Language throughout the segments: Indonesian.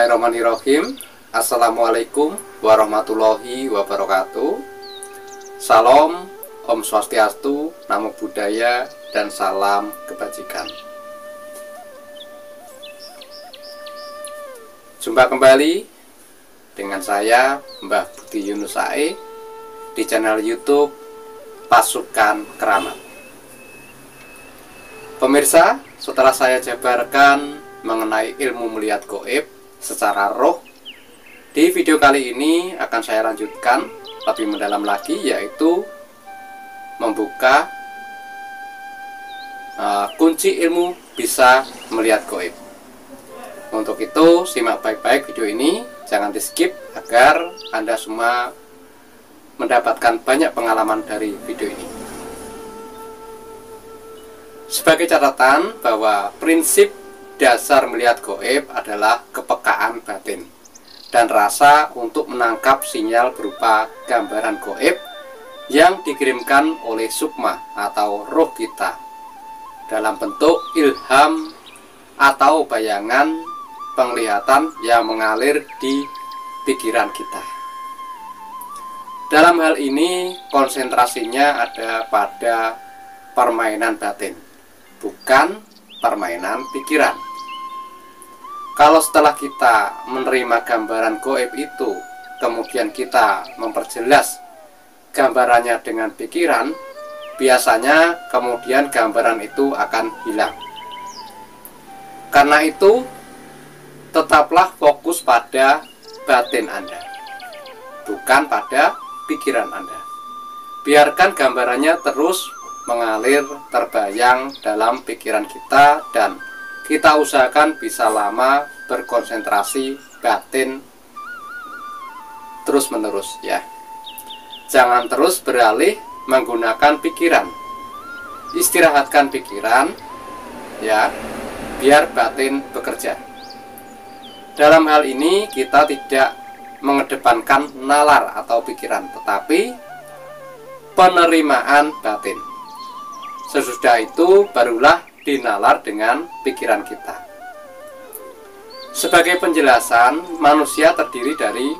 Bismillahirrahmanirrahim. Assalamualaikum warahmatullahi wabarakatuh. Salam, Om Swastiastu, Namo Buddhaya, dan salam kebajikan. Jumpa kembali dengan saya, Mbah Budi Yunus AE, di channel YouTube Pasukan Keramat. Pemirsa, setelah saya jabarkan mengenai ilmu melihat gaib secara roh, di video kali ini akan saya lanjutkan lebih mendalam lagi, yaitu membuka kunci ilmu bisa melihat gaib. Untuk itu simak baik-baik video ini, jangan di skip agar Anda semua mendapatkan banyak pengalaman dari video ini. Sebagai catatan bahwa prinsip dasar melihat gaib adalah kepekaan batin dan rasa untuk menangkap sinyal berupa gambaran gaib yang dikirimkan oleh sukma atau roh kita dalam bentuk ilham atau bayangan penglihatan yang mengalir di pikiran kita. Dalam hal ini konsentrasinya ada pada permainan batin, bukan permainan pikiran. Kalau setelah kita menerima gambaran gaib itu, kemudian kita memperjelas gambarannya dengan pikiran, biasanya kemudian gambaran itu akan hilang. Karena itu, tetaplah fokus pada batin Anda, bukan pada pikiran Anda. Biarkan gambarannya terus mengalir, terbayang dalam pikiran kita, dan kita usahakan bisa lama berkonsentrasi batin terus menerus ya. Jangan terus beralih menggunakan pikiran. Istirahatkan pikiran ya, biar batin bekerja. Dalam hal ini kita tidak mengedepankan nalar atau pikiran, tetapi penerimaan batin. Sesudah itu barulah dinalar dengan pikiran kita. Sebagai penjelasan, manusia terdiri dari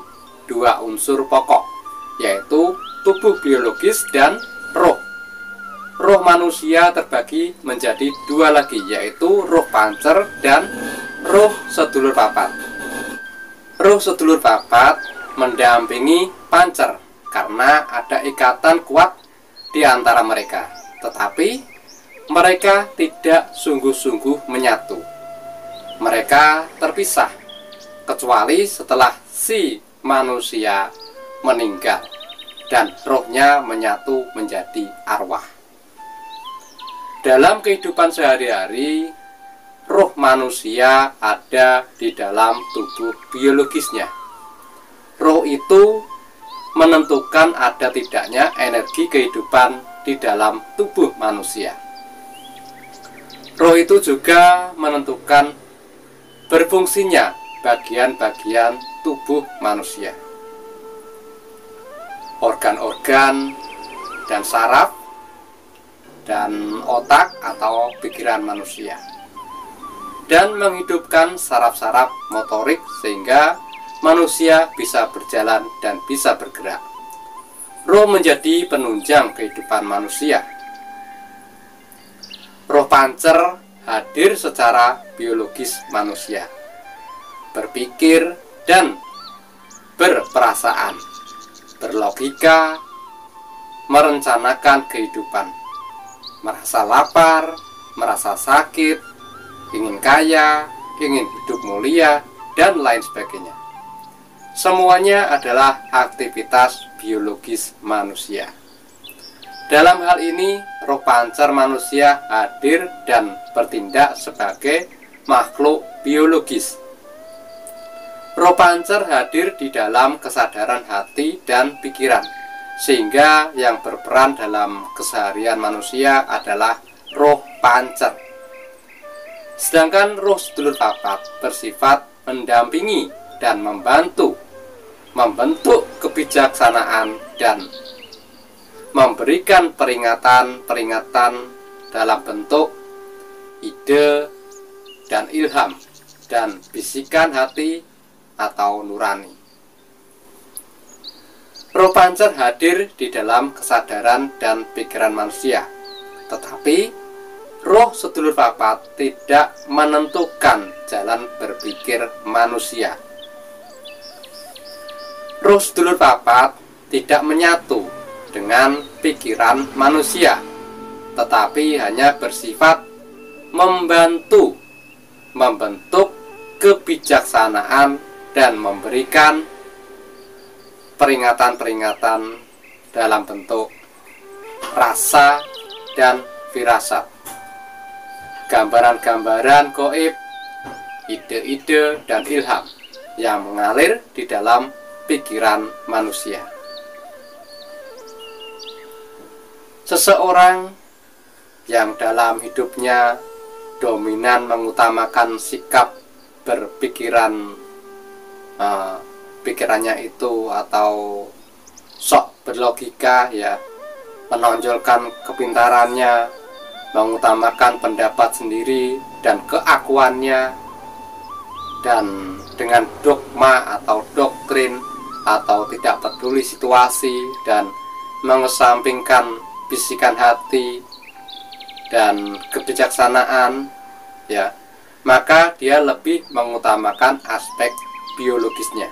dua unsur pokok, yaitu tubuh biologis dan roh. Roh manusia terbagi menjadi dua lagi, yaitu roh pancer dan roh sedulur papat. Roh sedulur papat mendampingi pancer karena ada ikatan kuat di antara mereka, tetapi mereka tidak sungguh-sungguh menyatu. Mereka terpisah, kecuali setelah si manusia meninggal dan rohnya menyatu menjadi arwah. Dalam kehidupan sehari-hari, roh manusia ada di dalam tubuh biologisnya. Roh itu menentukan ada tidaknya energi kehidupan di dalam tubuh manusia. Roh itu juga menentukan berfungsinya bagian-bagian tubuh manusia. Organ-organ dan saraf dan otak atau pikiran manusia, dan menghidupkan saraf-saraf motorik sehingga manusia bisa berjalan dan bisa bergerak. Roh menjadi penunjang kehidupan manusia. Roh pancer hadir secara biologis manusia, berpikir dan berperasaan, berlogika, merencanakan kehidupan, merasa lapar, merasa sakit, ingin kaya, ingin hidup mulia, dan lain sebagainya. Semuanya adalah aktivitas biologis manusia. Dalam hal ini, roh pancer manusia hadir dan bertindak sebagai makhluk biologis. Roh pancer hadir di dalam kesadaran hati dan pikiran, sehingga yang berperan dalam keseharian manusia adalah roh pancer. Sedangkan roh sedulur papat bersifat mendampingi dan membantu membentuk kebijaksanaan dan memberikan peringatan-peringatan dalam bentuk ide dan ilham dan bisikan hati atau nurani. Roh pancer hadir di dalam kesadaran dan pikiran manusia, tetapi roh sedulur papat tidak menentukan jalan berpikir manusia. Roh sedulur papat tidak menyatu dengan pikiran manusia, tetapi hanya bersifat membantu membentuk kebijaksanaan dan memberikan peringatan-peringatan dalam bentuk rasa dan firasat, gambaran-gambaran gaib, ide-ide dan ilham yang mengalir di dalam pikiran manusia. Seseorang yang dalam hidupnya dominan mengutamakan sikap pikirannya itu atau sok berlogika, ya, menonjolkan kepintarannya, mengutamakan pendapat sendiri dan keakuannya, dan dengan dogma atau doktrin atau tidak peduli situasi dan mengesampingkan bisikan hati dan kebijaksanaan, ya, maka dia lebih mengutamakan aspek biologisnya,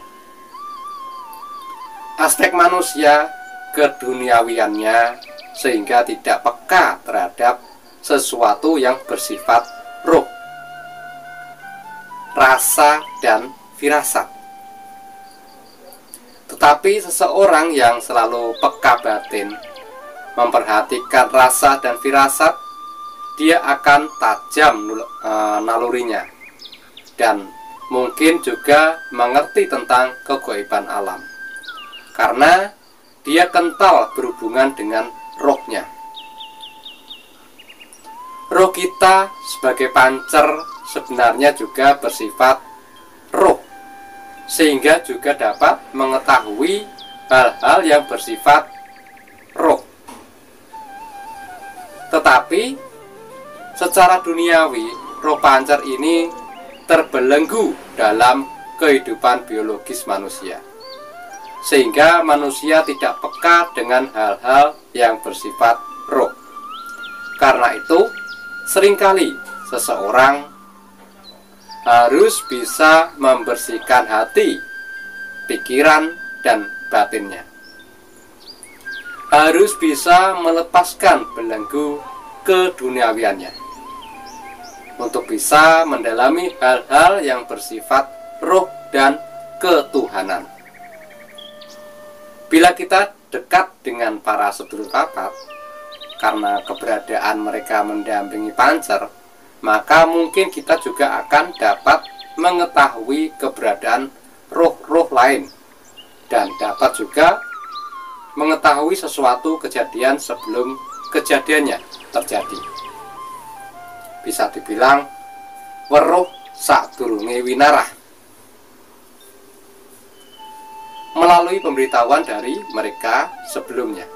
aspek manusia keduniawiannya, sehingga tidak peka terhadap sesuatu yang bersifat roh, rasa dan firasat. Tetapi seseorang yang selalu peka batin, memperhatikan rasa dan firasat, dia akan tajam nalurinya dan mungkin juga mengerti tentang kegoiban alam, karena dia kental berhubungan dengan rohnya. Roh kita sebagai pancer sebenarnya juga bersifat roh, sehingga juga dapat mengetahui hal-hal yang bersifat roh. Tetapi secara duniawi, roh pancer ini terbelenggu dalam kehidupan biologis manusia, sehingga manusia tidak peka dengan hal-hal yang bersifat roh. Karena itu, seringkali seseorang harus bisa membersihkan hati, pikiran, dan batinnya. Harus bisa melepaskan belenggu keduniawiannya untuk bisa mendalami hal-hal yang bersifat roh dan ketuhanan. Bila kita dekat dengan para sedulur papat, karena keberadaan mereka mendampingi pancer, maka mungkin kita juga akan dapat mengetahui keberadaan roh-roh lain dan dapat juga mengetahui sesuatu kejadian sebelum kejadiannya terjadi. Bisa dibilang weruh sadurunge winarah, melalui pemberitahuan dari mereka sebelumnya.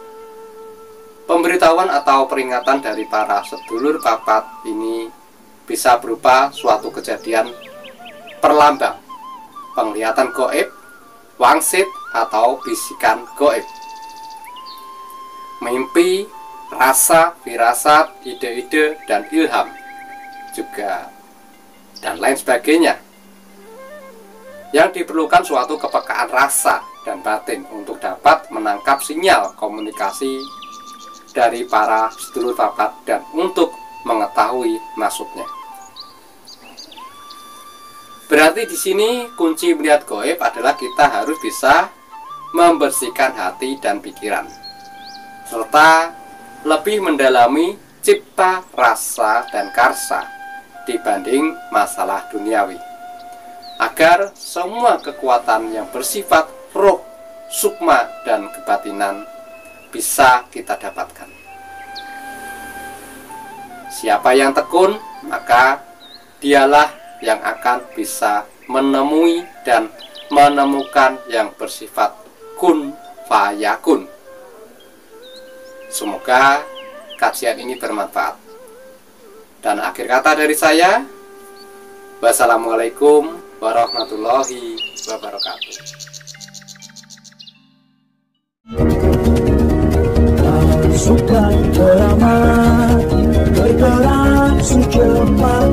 Pemberitahuan atau peringatan dari para sedulur papat ini bisa berupa suatu kejadian perlambang, penglihatan gaib, wangsit atau bisikan gaib, mimpi, rasa, firasat, ide-ide, dan ilham juga, dan lain sebagainya. Yang diperlukan suatu kepekaan rasa dan batin untuk dapat menangkap sinyal komunikasi dari para sedulur papat dan untuk mengetahui maksudnya. Berarti di sini kunci melihat gaib adalah kita harus bisa membersihkan hati dan pikiran, serta lebih mendalami cipta, rasa, dan karsa dibanding masalah duniawi, agar semua kekuatan yang bersifat roh, sukma, dan kebatinan bisa kita dapatkan. Siapa yang tekun, maka dialah yang akan bisa menemui dan menemukan yang bersifat kun fayakun. Semoga kajian ini bermanfaat. Dan akhir kata dari saya, wassalamualaikum warahmatullahi wabarakatuh. Pasukan keramat bergerak secepat